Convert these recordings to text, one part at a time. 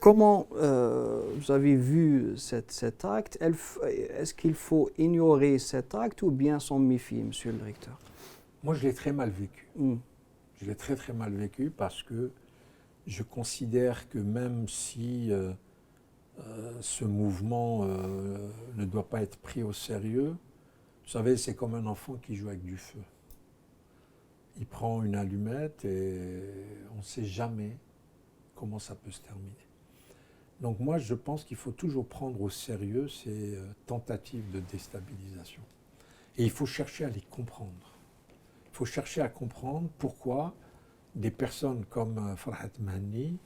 comment vous avez vu cet acte? Est-ce qu'il faut ignorer cet acte ou bien s'en méfier, monsieur le directeur? Moi, je l'ai très mal vécu. Mm. Je l'ai très très mal vécu parce que je considère que même si ce mouvement ne doit pas être pris au sérieux, vous savez, c'est comme un enfant qui joue avec du feu. Il prend une allumette et on ne sait jamais comment ça peut se terminer. Donc moi, je pense qu'il faut toujours prendre au sérieux ces tentatives de déstabilisation. Et il faut chercher à les comprendre. Il faut chercher à comprendre pourquoi des personnes comme Farhat Mahani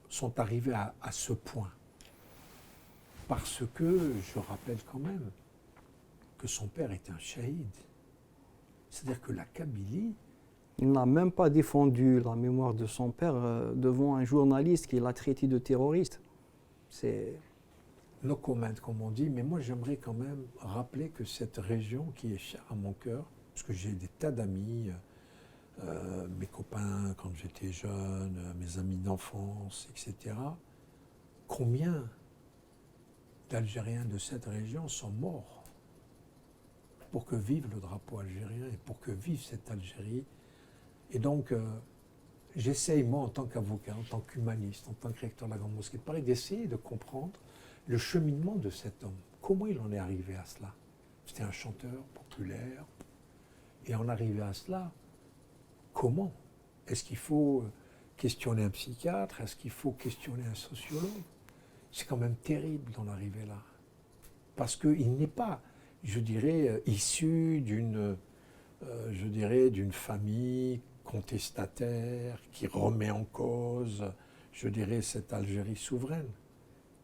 sont arrivées à ce point. Parce que, je rappelle quand même, que son père est un shahid. C'est-à-dire que la Kabylie... Il n'a même pas défendu la mémoire de son père devant un journaliste qui l'a traité de terroriste. C'est... No comment, comme on dit, mais moi j'aimerais quand même rappeler que cette région qui est chère à mon cœur, parce que j'ai des tas d'amis, mes copains quand j'étais jeune, mes amis d'enfance, etc. Combien d'Algériens de cette région sont morts pour que vive le drapeau algérien et pour que vive cette Algérie. Et donc, j'essaye, moi, en tant qu'avocat, en tant qu'humaniste, en tant que recteur de la Grande Mosquée de Paris, d'essayer de comprendre le cheminement de cet homme. Comment il en est arrivé à cela? C'était un chanteur populaire. Et en arrivé à cela, comment? Est-ce qu'il faut questionner un psychiatre? Est-ce qu'il faut questionner un sociologue? C'est quand même terrible d'en arriver là. Parce qu'il n'est pas, je dirais, issu d'une famille contestataire qui remet en cause, je dirais, cette Algérie souveraine.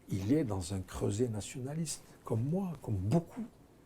Il est dans un creuset nationaliste, comme moi, comme beaucoup.